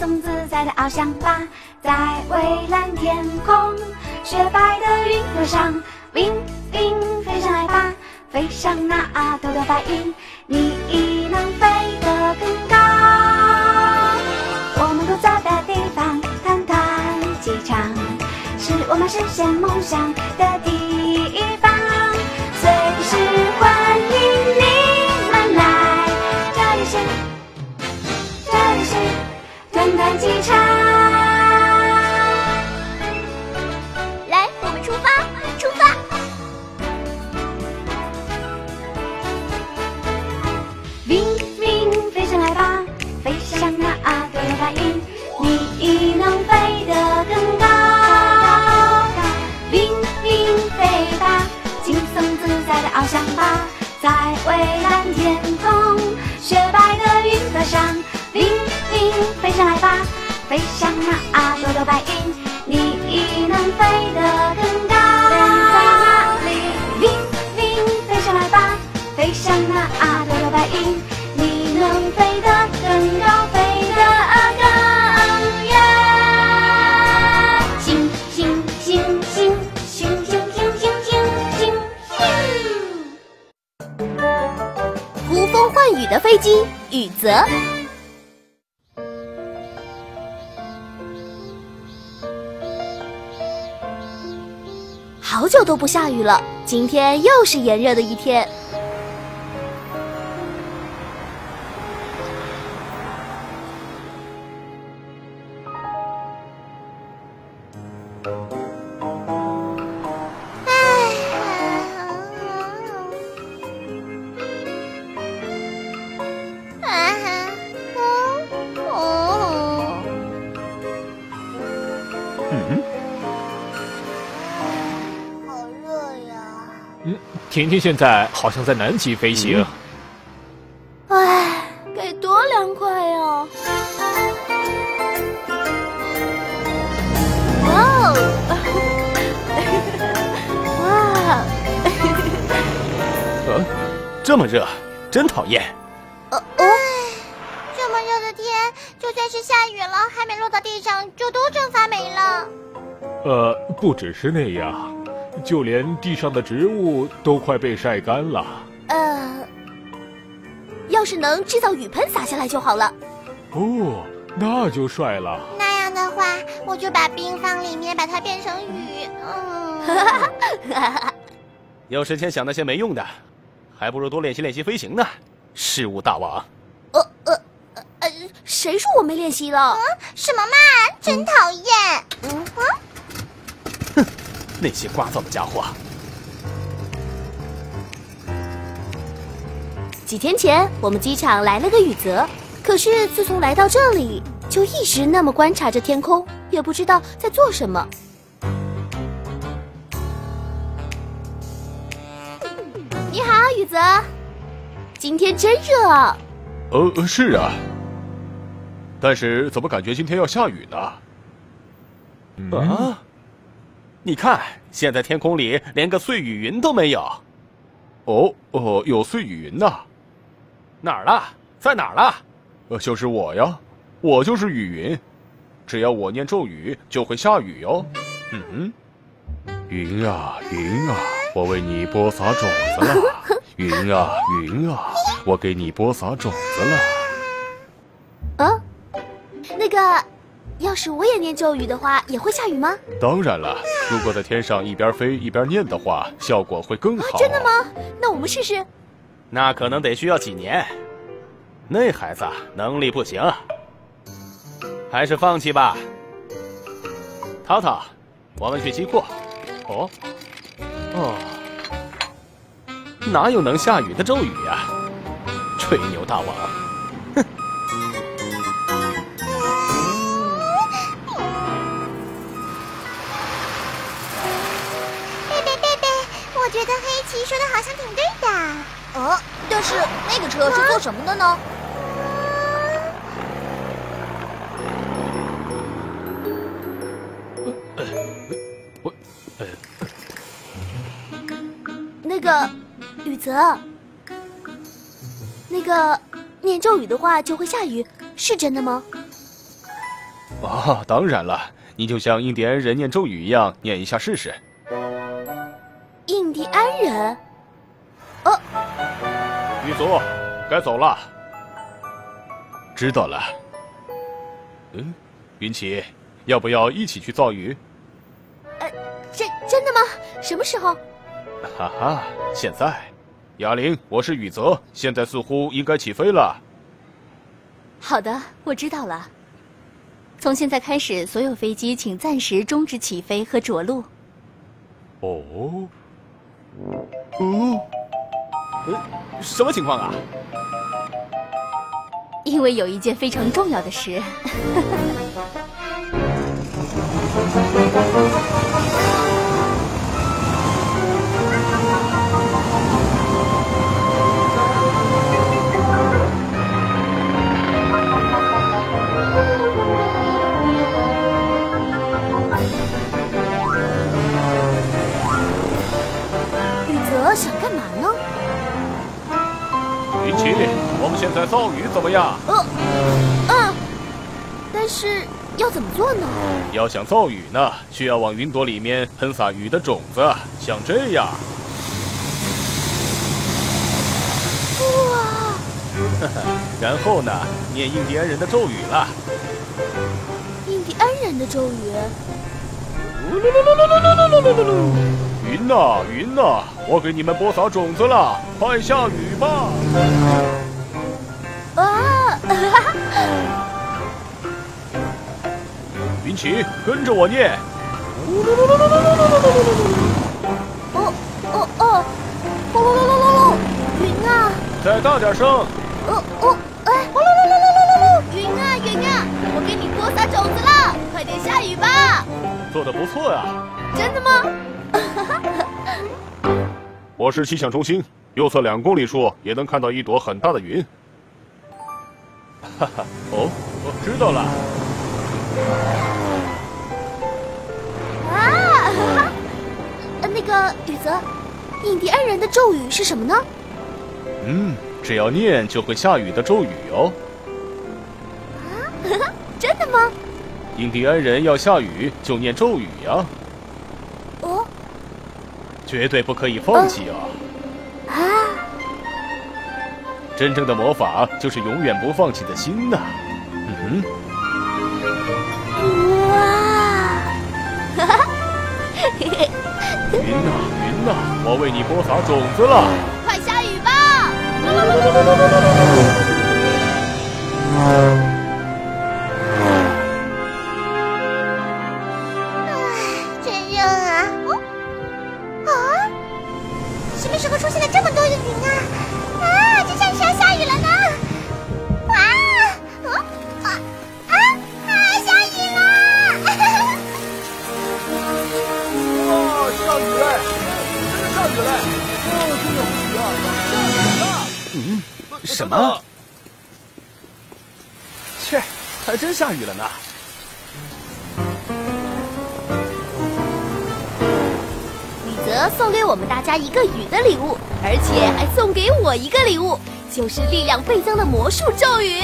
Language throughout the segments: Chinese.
松自在地翱翔吧，在蔚蓝天空，雪白的云朵上，wing wing飞上来吧，飞上那朵朵白云，你能飞得更高。我们都在的地方，团团机场，是我们实现梦想的地方，随时欢迎你们来。这里是团团机场。来，我们出发，出发！飞上来吧，飞向那朵朵白云，你能飞得更高。飞吧，轻松自在地翱翔吧，在蔚蓝天空，雪白的云朵上，飞上来吧，飞向那朵朵白云，你能飞得更高。在哪里？飞上来吧，飞向那朵朵白云，你能飞得更高，飞得更远。星星星星星星星星星星。呼风唤雨的飞机，雨泽。好久都不下雨了，今天又是炎热的一天。婷婷现在好像在南极飞行。唉，该多凉快呀！哇哦！哇！这么热，真讨厌。这么热的天，就算是下雨了，还没落到地上，就都蒸发没了。不只是那样，就连地上的植物都快被晒干了。要是能制造雨喷洒下来就好了。哦，那就帅了。那样的话，我就把冰放里面，把它变成雨。有时间想那些没用的，还不如多练习练习飞行呢。事务大王。谁说我没练习了？什么嘛，真讨厌！哼，那些聒噪的家伙。几天前，我们机场来了个雨泽，可是自从来到这里，就一直那么观察着天空，也不知道在做什么。你好，雨泽，今天真热啊！是啊，但是怎么感觉今天要下雨呢？你看，现在天空里连个碎雨云都没有。有碎雨云呐？哪儿了？在哪儿了？就是我呀，我就是雨云，只要我念咒语，就会下雨哟。云啊云啊，我为你播撒种子了。云啊云啊，我给你播撒种子了。那个，要是我也念咒语的话，也会下雨吗？当然了，如果在天上一边飞一边念的话，效果会更好。真的吗？那我们试试。那可能得需要几年。那孩子能力不行，还是放弃吧。涛涛，我们去机库。哪有能下雨的咒语呀？吹牛大王！哼！贝，我觉得黑棋说的好像挺对的。但是那个车是做什么的呢？那个雨泽，那个念咒语的话就会下雨，是真的吗？哦，当然了，你就像印第安人念咒语一样念一下试试。印第安人？狱卒，该走了。知道了。云奇，要不要一起去造雨？真的吗？什么时候？哈哈，现在。哑铃，我是雨泽，现在似乎应该起飞了。好的，我知道了。从现在开始，所有飞机请暂时终止起飞和着陆。什么情况啊？因为有一件非常重要的事。雨泽想干嘛呢？云奇，我们现在造雨怎么样？但是要怎么做呢？要想造雨呢，需要往云朵里面喷洒雨的种子，像这样。哇！然后呢，念印第安人的咒语了。印第安人的咒语。云呐云呐，我给你们播撒种子了，快下雨吧！云奇，跟着我念。云啊！再大点声。云啊云啊，我给你播撒种子了，快点下雨吧！做得不错呀。真的吗？我是气象中心，右侧2公里处也能看到一朵很大的云。哈哈，我知道了。那个雨泽，印第安人的咒语是什么呢？只要念就会下雨的咒语哦。真的吗？印第安人要下雨就念咒语呀。绝对不可以放弃哦。真正的魔法就是永远不放弃的心呐。云呐云呐，我为你播撒种子了，快下雨吧！真热啊！什么时候出现了这么多的云啊？这像是要下雨了呢！下雨了！哇，下雨了！下雨了！真有雨啊！下雨了！什么？切，还真下雨了呢。雨泽送给我们大家一个雨的礼物，而且还送给我一个礼物，就是力量倍增的魔术咒语。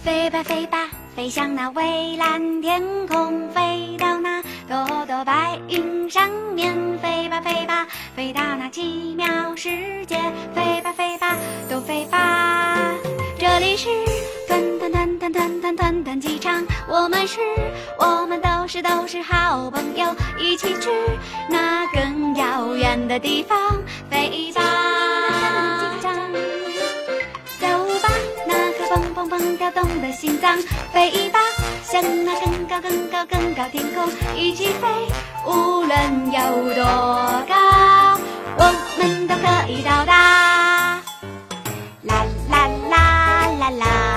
飞吧飞吧，飞向那蔚蓝天空，飞到那朵朵白云上面。飞吧飞吧，飞到那奇妙世界。飞吧飞吧，都飞吧。这里是团机场，我们都是好朋友，一起去那更遥远的地方飞吧。走吧，那颗砰砰砰跳动的心脏，飞吧，向那更高更高更高天空一起飞，无论有多高，我们都可以到达。啦啦啦啦啦。